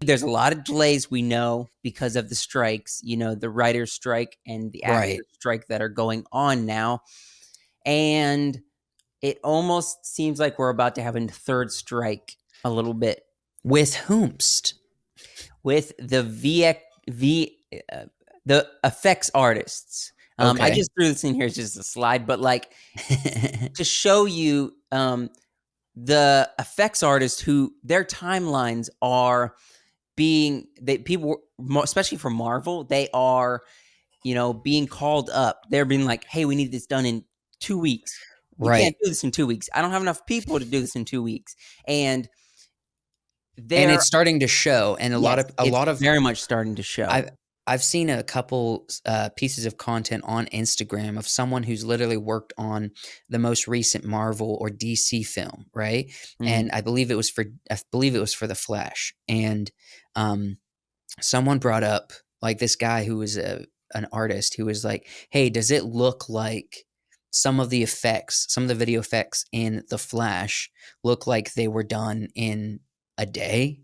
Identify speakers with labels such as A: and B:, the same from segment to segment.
A: There's a lot of delays, we know, because of the strikes, the writer's strike and the
B: Right.
A: actor's strike that are going on now. And it almost seems like we're about to have a third strike a little bit
B: With whomst?
A: with the effects artists. I
B: Okay.
A: just threw this in here as just a slide, but like to show you the effects artists who their timelines are people, especially for Marvel, they are being called up. They're being like, hey, we need this done in 2 weeks. You can't
B: Right.
A: do this in 2 weeks. I don't have enough people to do this in 2 weeks. And
B: And
A: they're
B: it's starting to show, and a lot
A: yes,
B: of a
A: it's
B: lot of
A: very much starting to show.
B: I've seen a couple pieces of content on Instagram of someone who's literally worked on the most recent Marvel or DC film, right? And
A: Mhm.
B: I believe it was for The Flash, and um, someone brought up like this guy who was an artist who was like, "Hey, does it look like some of the video effects in The Flash look like they were done in a day?"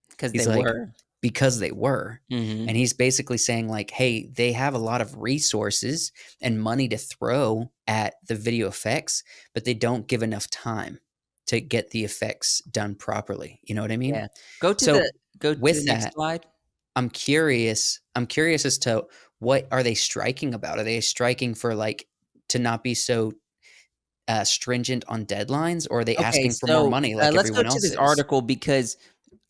A: Because
B: He's
A: they
B: like,
A: were.
B: "Because they were."
A: Mhm.
B: And he's basically saying like, "Hey, they have a lot of resources and money to throw at the video effects, but they don't give enough time to get the effects done properly." You know what I mean?
A: Yeah. Go to
B: So,
A: the
B: with
A: next
B: that,
A: slide.
B: I'm curious as to what are they striking about? Are they striking for, like, to not be so, stringent on deadlines, or are they
A: Okay,
B: asking for more
A: so,
B: money like
A: let's go
B: everyone
A: to
B: else
A: this
B: is?
A: article because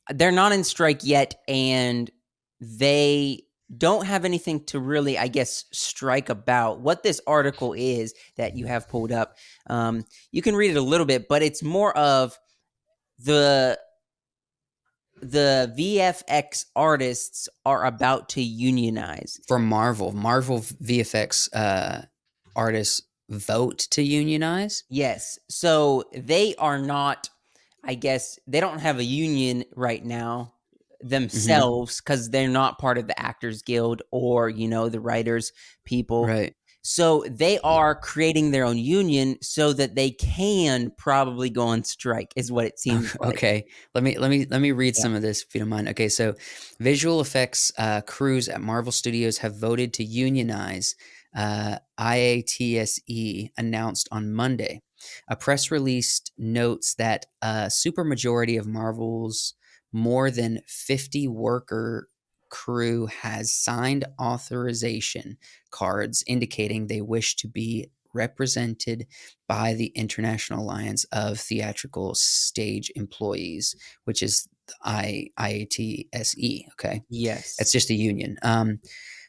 A: they're not in strike yet, and they don't have anything to really, I guess, strike about. What this article is that you have pulled up, you can read it a little bit, but it's more of the the VFX artists are about to unionize.
B: For Marvel VFX, artists vote to unionize?
A: Yes. So they are not, I guess, they don't have a union right now
B: Mhm.
A: themselves because they're not part of the Actors Guild or, the writers, people.
B: Right.
A: So they are creating their own union so that they can probably go on strike, is what it seems like.
B: Okay. Let me read
A: Yeah.
B: some of this if you don't mind. Okay, so visual effects crews at Marvel Studios have voted to unionize. IATSE announced on Monday. A press release notes that a supermajority of Marvel's more than 50 worker crew has signed authorization cards indicating they wish to be represented by the International Alliance of Theatrical Stage Employees, which is IATSE. Okay,
A: Yes.
B: that's just a union.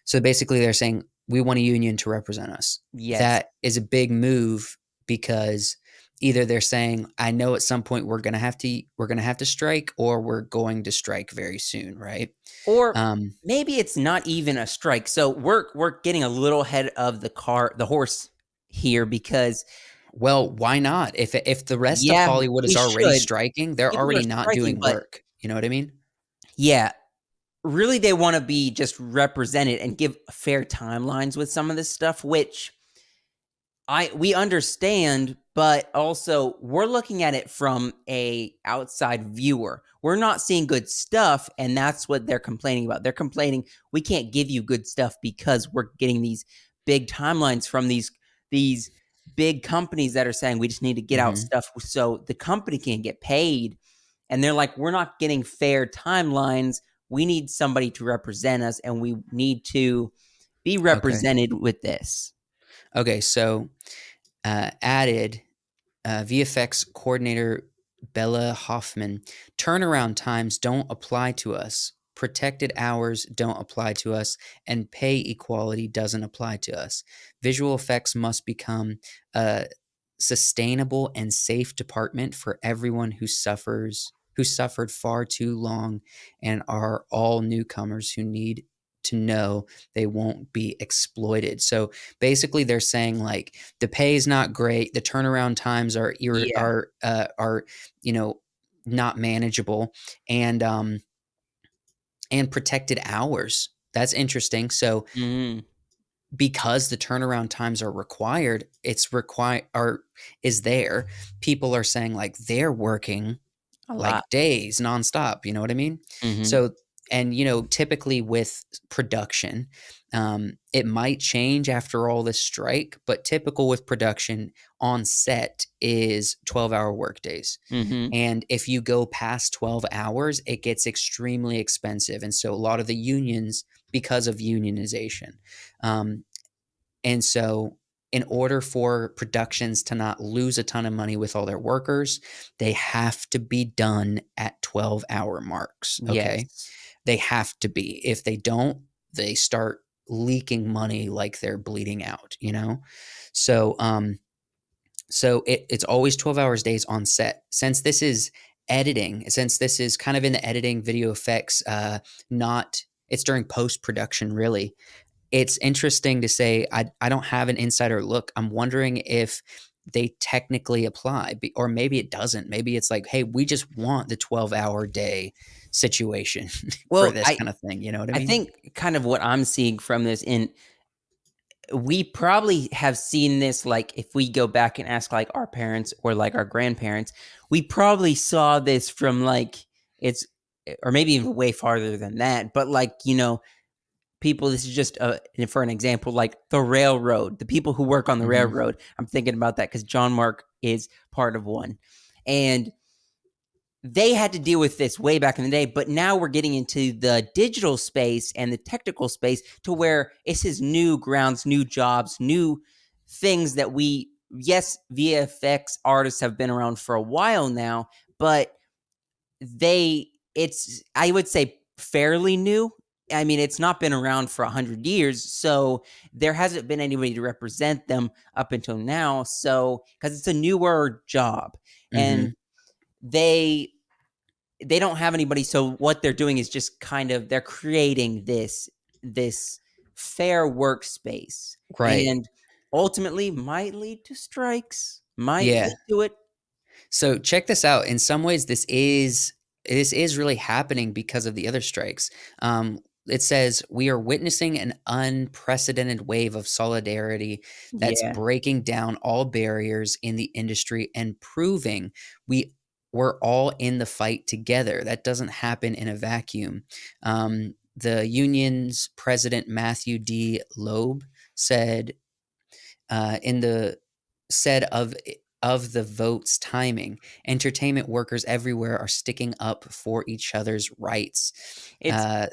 B: So basically, they're saying we want a union to represent us.
A: Yes.
B: That is a big move because either they're saying, I know at some point we're gonna have to strike, or we're going to strike very soon, right?
A: Or
B: Um,
A: maybe it's not even a strike. So we're getting a little ahead of the horse here because
B: well, why not? If the rest of
A: yeah,
B: Hollywood is
A: we
B: already
A: should.
B: striking, they're
A: People are
B: already not
A: striking,
B: doing
A: but
B: work. You know what I mean?
A: yeah, really they want to be just represented and give fair timelines with some of this stuff, which we understand, but also we're looking at it from a outside viewer. We're not seeing good stuff, and that's what they're complaining about. They're complaining we can't give you good stuff because we're getting these big timelines from these big companies that are saying we just need to get out
B: Mhm.
A: stuff so the company can get paid. And they're like, we're not getting fair timelines. We need somebody to represent us, and we need to be
B: Okay.
A: represented with this.
B: Okay, so, added, VFX coordinator Bella Hoffman, "Turnaround times don't apply to us, protected hours don't apply to us, and pay equality doesn't apply to us. Visual effects must become a sustainable and safe department for everyone who suffered far too long and are all newcomers who need to know they won't be exploited." So basically they're saying like the pay is not great, the turnaround times
A: Yeah.
B: are you know not manageable, and protected hours. That's interesting. So
A: Mhm.
B: because the turnaround times are required, it's required or is there. People are saying like they're working
A: A lot.
B: like days nonstop. You know what I mean?
A: Mhm.
B: So and typically with production, it might change after all this strike, but typical with production on set is 12-hour workdays.
A: Mm-hmm.
B: And if you go past 12 hours, it gets extremely expensive. And so a lot of the unions, because of unionization, um, and so in order for productions to not lose a ton of money with all their workers, they have to be done at 12-hour marks. Okay.
A: Yes.
B: They have to be. If they don't, they start leaking money like they're bleeding out. So it's always 12 hours days on set. Since this is kind of in the editing video effects, not it's during post production really. It's interesting to say I don't have an insider look. I'm wondering if they technically apply, or maybe it doesn't. Maybe it's like, hey, we just want the 12-hour day situation for
A: Well,
B: this kind of thing. You know what I
A: I
B: mean?
A: think kind of what I'm seeing from this, and we probably have seen this, like if we go back and ask like our parents or like our grandparents, we probably saw this from like it's or maybe even way farther than that, but like people, this is just for an example, like the railroad, the people who work on the
B: Hmm.
A: railroad. I'm thinking about that because John Mark is part of one, and they had to deal with this way back in the day, but now we're getting into the digital space and the technical space to where it's his new grounds, new jobs, new things that yes, VFX artists have been around for a while now, but I would say, fairly new. I mean, it's not been around for 100 years, so there hasn't been anybody to represent them up until now. So, because it's a newer job, and
B: Hmm.
A: they they don't have anybody, so what they're doing is just kind of they're creating this fair workspace,
B: Right.
A: and ultimately might lead to strikes, might
B: Yeah.
A: lead to it.
B: So check this out. In some ways, this is really happening because of the other strikes. It says we are witnessing an unprecedented wave of solidarity that's
A: Yeah,
B: breaking down all barriers in the industry and proving we we're all in the fight together. That doesn't happen in a vacuum. The union's president Matthew D. Loeb said in the said of the vote's timing, entertainment workers everywhere are sticking up for each other's rights.
A: it's
B: Uh,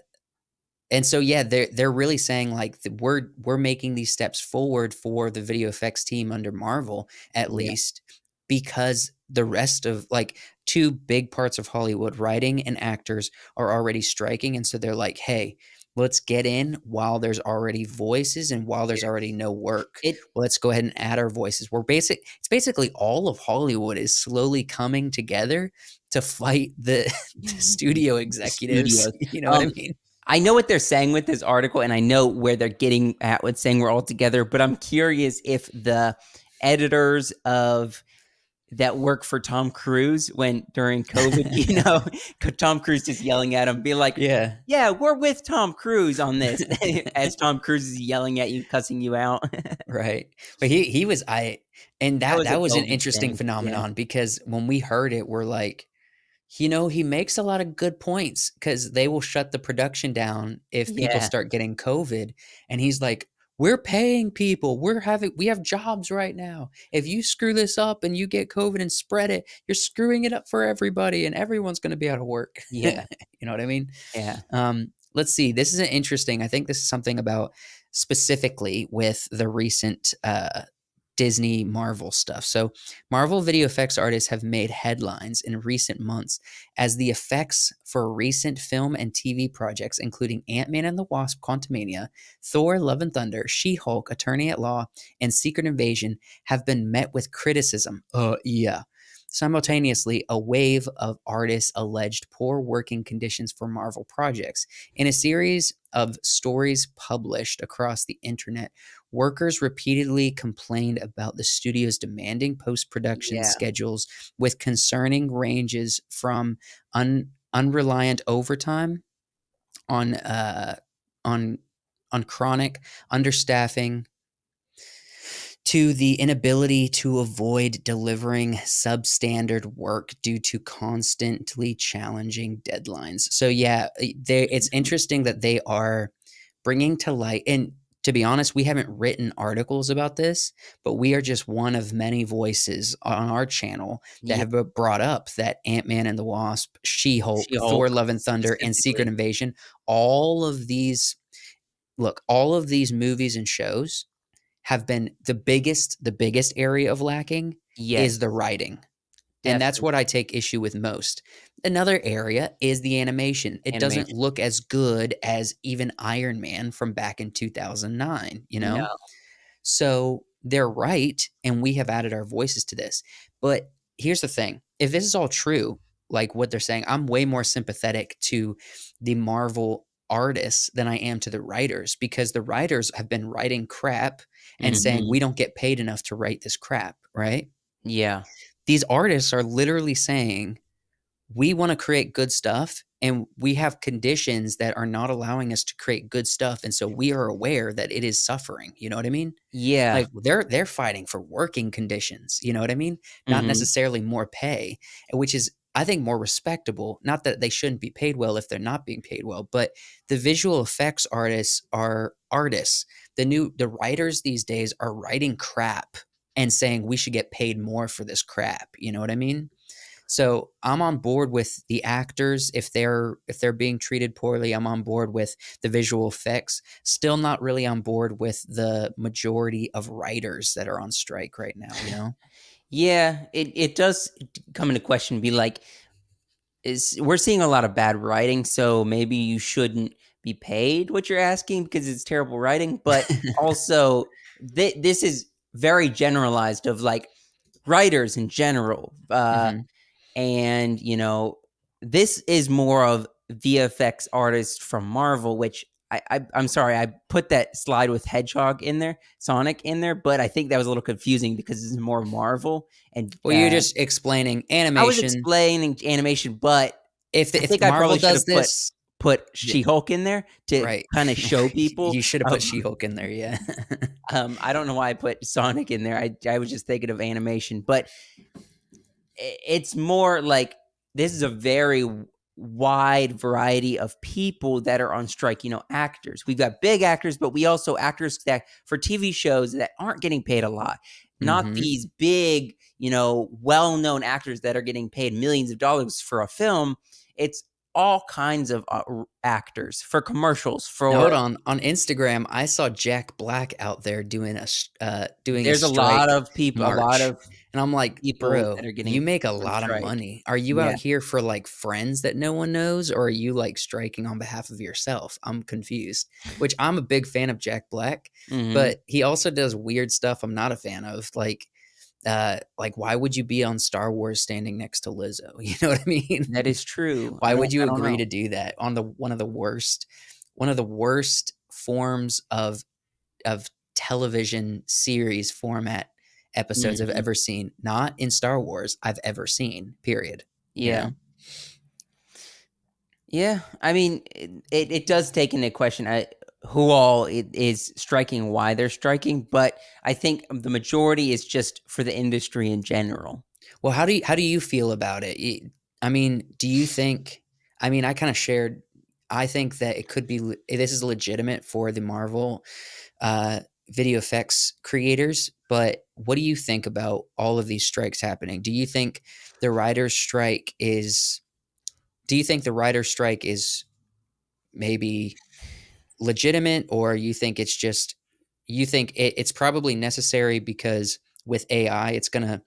B: and so yeah, they're really saying like we're making these steps forward for the video effects team under Marvel at
A: yeah,
B: least, because the rest of like two big parts of Hollywood, writing and actors, are already striking, and so they're like, hey, let's get in while there's already voices and while there's already
A: yes.
B: no work.
A: It
B: Let's go ahead and add our voices. It's basically all of Hollywood is slowly coming together to fight the studio
A: the
B: executives.
A: studios.
B: You know what
A: Um,
B: I mean?
A: I know what they're saying with this article, and I know where they're getting at with saying we're all together, but I'm curious if the editors of that work for Tom Cruise when during COVID, Tom Cruise just yelling at him, be like,
B: Yeah.
A: "Yeah, we're with Tom Cruise on this," as Tom Cruise is yelling at you, cussing you out. That
B: Right. But he was I and that
A: was a
B: that was an
A: COVID
B: interesting
A: thing. Yeah.
B: phenomenon because when we heard it, we're like, he makes a lot of good points because they will shut the production down if people
A: Yeah.
B: start getting COVID. And he's like, we're paying people. We have jobs right now. If you screw this up and you get COVID and spread it, you're screwing it up for everybody and everyone's going to be out of work.
A: Yeah.
B: You know what I mean?
A: Yeah.
B: Let's see. This is an interesting. I think this is something about specifically with the recent Disney Marvel stuff. So, Marvel video effects artists have made headlines in recent months as the effects for recent film and TV projects, including Ant-Man and the Wasp: Quantumania, Thor: Love and Thunder, She-Hulk: Attorney at Law, and Secret Invasion, have been met with criticism. Yeah. Simultaneously, a wave of artists alleged poor working conditions for Marvel projects. In a series of stories published across the internet, workers repeatedly complained about the studio's demanding post production
A: Yeah.
B: schedules with concerning ranges from unreliant overtime on on chronic understaffing to the inability to avoid delivering substandard work due to constantly challenging deadlines. So yeah, it's interesting that they are bringing to light, and to be honest, we haven't written articles about this, but we are just one of many voices on our channel that
A: Yeah,
B: have brought up that Ant-Man and the Wasp, She-Hulk, Thor:
A: She-Hulk
B: Love and Thunder, and Secret
A: specifically.
B: Invasion, all of these all of these movies and shows have been the biggest area of lacking is the
A: Yes,
B: writing. And that's
A: definitely
B: what I take issue with most. Another area is the animation. It doesn't
A: animation.
B: look as good as even Iron Man from back in 2009, you
A: No.
B: know? So they're right, and we have added our voices to this. But here's the thing, if this is all true, like what they're saying, I'm way more sympathetic to the Marvel artists than I am to the writers, because the writers have been writing crap and saying,
A: Mhm.
B: we don't get paid enough to write this crap, right?
A: Yeah.
B: These artists are literally saying, we want to create good stuff and we have conditions that are not allowing us to create good stuff, and so we are aware that it is suffering, you know what I mean?
A: Yeah.
B: Like they're fighting for working conditions, you know what I mean? Not
A: Mhm.
B: necessarily more pay, which is, I think, more respectable. Not that they shouldn't be paid well if they're not being paid well, but the visual effects artists are artists. The writers these days are writing crap and saying we should get paid more for this crap, you know what I mean? So I'm on board with the actors if they're being treated poorly. I'm on board with the visual effects. Still not really on board with the majority of writers that are on strike right now, you know?
A: Yeah, it does come into question, be like, is we're seeing a lot of bad writing, so maybe you shouldn't be paid what you're asking because it's terrible writing, but also this is very generalized of like writers in general.
B: Mhm.
A: And this is more of VFX artists from Marvel, which I'm sorry, I put that slide with Hedgehog in there, Sonic in there, but I think that was a little confusing because it's more Marvel. And
B: Well, you're just explaining
A: I was
B: animation.
A: explaining animation, but
B: If
A: I
B: if
A: think I
B: Marvel
A: probably should
B: does
A: have put
B: this,
A: She Hulk in there to
B: right.
A: kind of show people.
B: You should have put She-Hulk in there, yeah.
A: I don't know why I put Sonic in there. I was just thinking of animation, but it's more like this is a very wide variety of people that are on strike. Actors. We've got big actors, but we also actors that for TV shows that aren't getting paid a lot. Not
B: Mhm.
A: these big, well-known actors that are getting paid millions of dollars for a film. It's all kinds of actors for commercials.
B: Now
A: For
B: hold on. On Instagram, I saw Jack Black out there doing a
A: there's a lot
B: strike
A: of people, a lot
B: march,
A: of
B: and I'm like,
A: people that
B: "Bro,
A: are
B: you
A: getting
B: make a
A: on
B: lot of
A: strike.
B: money. Are you
A: Yeah.
B: out here for, like, friends that no one knows, or are you, like, striking on behalf of yourself?" I'm confused, which I'm a big fan of Jack Black,
A: Hmm.
B: but he also does weird stuff I'm not a fan of, like, why would you be on Star Wars standing next to Lizzo? You know what I mean?
A: That is true.
B: Why would you
A: I don't
B: agree
A: know.
B: to do that on the one of the worst forms of television series format episodes I've
A: Mhm.
B: ever seen? Not in Star Wars, I've ever seen, period, you
A: Yeah.
B: know?
A: Yeah. I mean, it does take into question who all it is striking, why they're striking, but I think the majority is just for the industry in general.
B: Well, how do you feel about it? I mean, do you think, I mean, I kinda shared, I think that it could be this is legitimate for the Marvel uh, video effects creators. But what do you think about all of these strikes happening? The writer's strike is? Do you think the writer's strike is maybe legitimate, or you think it's just you think it's probably necessary because with AI, it's gonna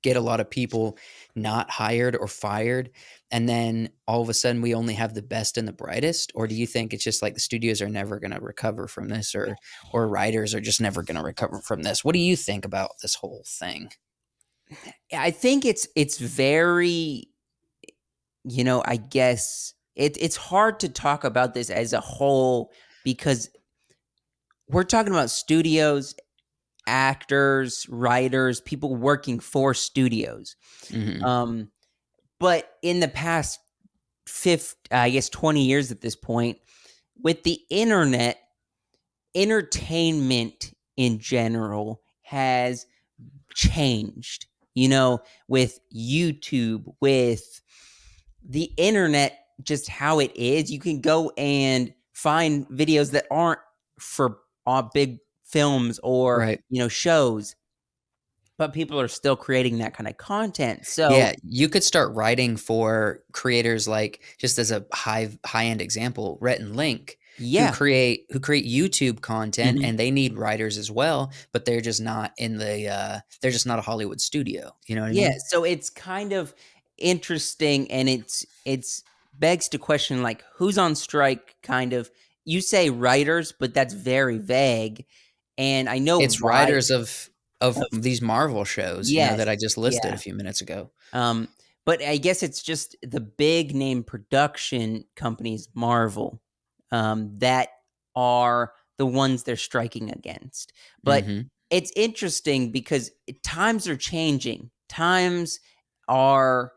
B: get a lot of people not hired or fired, and then all of a sudden we only have the best and the brightest? Or do you think it's just like the studios are never going to recover from this, or writers are just never going to recover from this? What do you think about this whole thing?
A: I think it's very, I guess it's hard to talk about this as a whole because we're talking about studios, actors, writers, people working for studios.
B: Mhm.
A: Um, but in the past I guess 20 years at this point, with the internet, entertainment in general has changed, with YouTube, with the internet, just how it is. You can go and find videos that aren't for big films or,
B: Right.
A: shows, but people are still creating that kind of content. So,
B: Yeah, you could start writing for creators like just as a high-end example, Rhett and Link,
A: yeah.
B: who create YouTube content
A: Mhm.
B: and they need writers as well, but they're just not they're just not a Hollywood studio. You know what I
A: Yeah,
B: mean?
A: so it's kind of interesting, and it's begs to question, like, who's on strike, kind of. You say writers, but that's very vague, and I know
B: It's
A: why.
B: writers of
A: Of
B: these Marvel shows,
A: Yes,
B: that I just listed a
A: yeah,
B: few minutes ago.
A: um, but I guess it's just the big name production companies, Marvel, that are the ones they're striking against. But
B: Mhm.
A: it's interesting because times are changing. Times are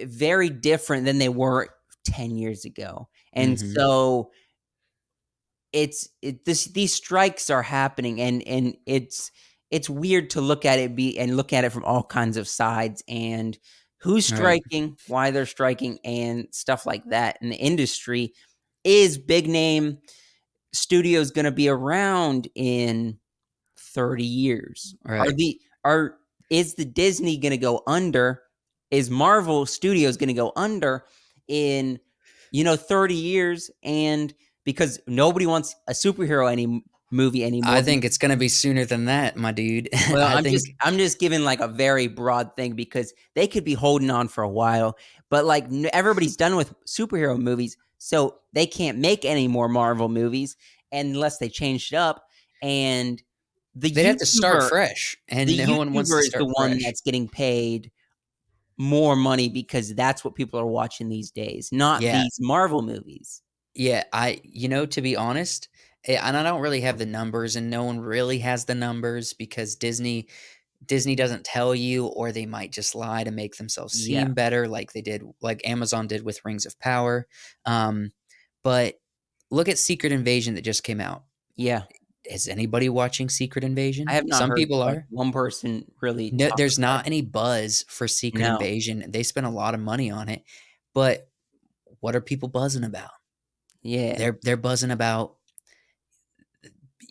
A: very different than they were 10 years ago. And
B: Mhm.
A: so these strikes are happening, and it's weird to look at it from all kinds of sides, and who's
B: Right.
A: striking, why they're striking, and stuff like that. And the industry, is big name studios going to be around in 30 years? Are
B: Right.
A: the are Is the Disney going to go under? Is Marvel Studios going to go under in 30 years? And because nobody wants a superhero movie
B: I
A: anymore.
B: think it's gonna be sooner than that, my dude.
A: Well,
B: I think
A: I'm just giving like a very broad thing because they could be holding on for a while, but like everybody's done with superhero movies, so they can't make any more Marvel movies unless they changed it up. And the
B: they'd have to start
A: YouTuber
B: fresh,
A: the
B: and no one wants to
A: YouTuber is the
B: start
A: one
B: fresh.
A: that's getting paid more money because that's what people are watching these days, not
B: Yeah.
A: these Marvel movies.
B: Yeah, to be honest, and I don't really have the numbers, and no one really has the numbers because Disney doesn't tell you, or they might just lie to make themselves
A: Yeah,
B: seem better, like Amazon did with Rings of Power. Um, but look at Secret Invasion that just came out.
A: yeah.
B: Is anybody watching Secret
A: I
B: Invasion?
A: have not
B: Some
A: heard,
B: people
A: like,
B: are.
A: one person really
B: No,
A: talk
B: there's
A: about
B: not
A: it.
B: any buzz for Secret
A: No.
B: Invasion. They spent a lot of money on it, but what are people buzzing about?
A: Yeah.
B: They're buzzing about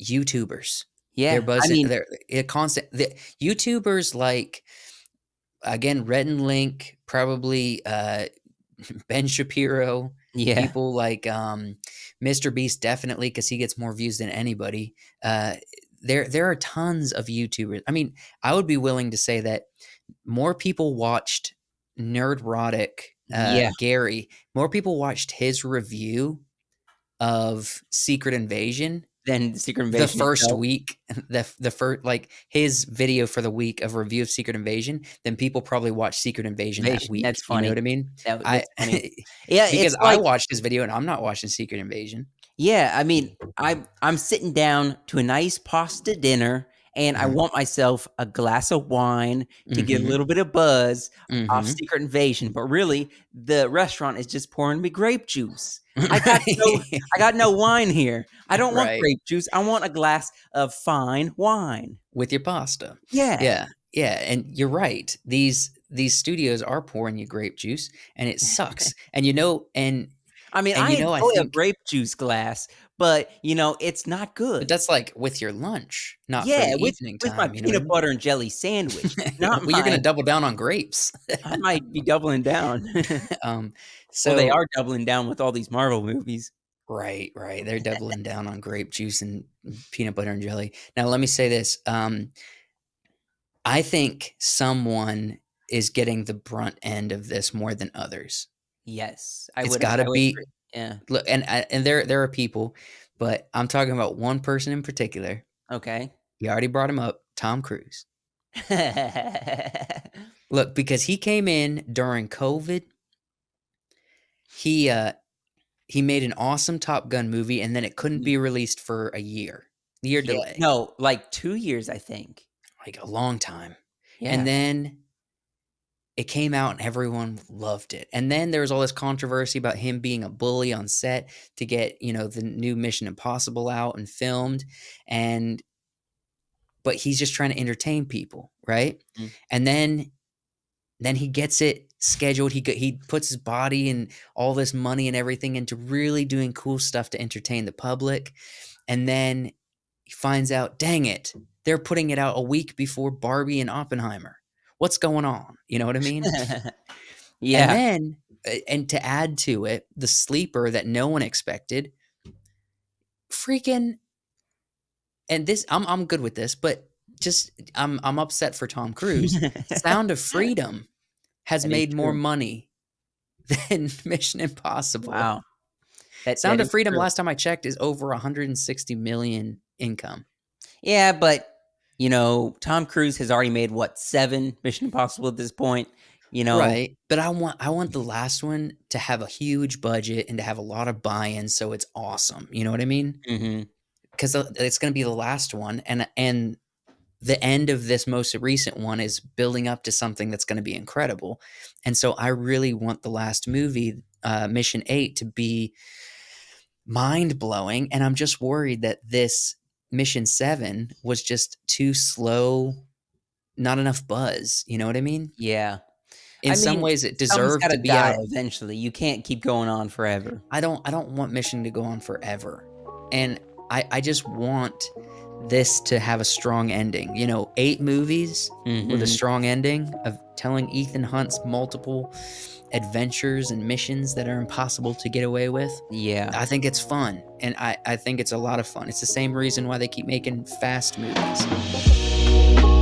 B: YouTubers. They're
A: Yeah. I
B: buzzing.
A: mean,
B: They're a constant. The YouTubers like again, Red and Link, probably Ben Shapiro,
A: yeah.
B: people like Mr. Beast, definitely because he gets more views than anybody. Uh, there are tons of YouTubers. I mean, I would be willing to say that more people watched Nerdrotic
A: Yeah.
B: Gary. More people watched his review of Secret Invasion
A: Then the Secret
B: the
A: Invasion
B: first
A: itself.
B: week, the first like his video for the week of review of Secret Invasion, then people probably watched Secret Invasion that
A: Invasion,
B: week.
A: that's
B: You know
A: funny.
B: what I mean? I
A: That's funny. Yeah,
B: because
A: it's
B: I
A: like,
B: watched his video and I'm not watching Secret Invasion.
A: yeah, I mean, I'm sitting down to a nice pasta dinner, and I
B: Mhm.
A: want myself a glass of wine to get a
B: Mhm.
A: little bit of buzz off
B: Mhm.
A: Secret Invasion, but really, the restaurant is just pouring me grape juice. I got no I got no wine here. I don't want
B: Right.
A: grape juice, I want a glass of fine wine.
B: With your pasta.
A: Yeah.
B: Yeah. Yeah, and you're right. These studios are pouring you grape juice and it sucks.
A: I mean,
B: And
A: I
B: I
A: enjoy a
B: think
A: grape juice glass, but, it's not
B: but
A: good.
B: that's like with your lunch, not for
A: Yeah,
B: the
A: with
B: evening
A: my
B: time, you know what I
A: peanut
B: mean?
A: butter and jelly sandwich, not
B: Well, you're gonna
A: my
B: double down on grapes.
A: I might be doubling down.
B: Um,
A: Well, they
B: so
A: are doubling down with all these Marvel movies.
B: right, right, they're doubling down on grape juice and peanut butter and jelly. Now, let me say this, I think someone is getting the brunt end of this more than others.
A: Yes,
B: It's gotta
A: I would agree.
B: be
A: Yeah,
B: look, and there are people, but I'm talking about one person in particular.
A: okay.
B: You already brought him up, Tom Cruise. Look, because he came in during COVID, he, uh he made an awesome Top Gun movie, and then it couldn't
A: Mhm.
B: be released for a year
A: Yeah,
B: delay,
A: no, like 2 years, I think.
B: like a long time. And
A: Yeah,
B: then it came out and everyone loved it. And then there was all this controversy about him being a bully on set to get, the new Mission Impossible out and filmed. And but he's just trying to entertain people, right?
A: Mm.
B: And then he gets it scheduled. He puts his body and all this money and everything into really doing cool stuff to entertain the public. And then he finds out, dang it, they're putting it out a week before Barbie and Oppenheimer. What's going on? You know what I mean? And
A: Yeah.
B: then, and to add to it, the sleeper that no one expected, freaking, and this, I'm good with this, but just I'm upset for Tom Cruise. Sound of Freedom has
A: That is
B: made more
A: true.
B: money than Mission Impossible.
A: Wow. That
B: Sound of
A: is
B: Freedom,
A: true.
B: last time I checked, is over 160 million income.
A: Yeah, but Tom Cruise has already made what, 7 Mission Impossible at this point.
B: Right, but I want the last one to have a huge budget and to have a lot of buy-in, so it's awesome. You know what I mean?
A: Hmm.
B: Because it's going to be the last one, and the end of this most recent one is building up to something that's going to be incredible. And so I really want the last movie, Mission 8, to be mind blowing. And I'm just worried that this Mission 7 was just too slow, not enough buzz. You know what I mean?
A: Yeah.
B: In
A: I
B: some
A: mean,
B: ways, it
A: something's
B: deserved
A: got to
B: to be
A: die
B: out.
A: eventually. You can't keep going on forever.
B: I don't want Mission to go on forever. And I just want this to have a strong ending. 8 movies with a
A: Hmm.
B: strong ending of telling Ethan Hunt's multiple adventures and missions that are impossible to get away with.
A: Yeah.
B: I think it's fun. And I think it's a lot of fun. It's the same reason why they keep making fast movies.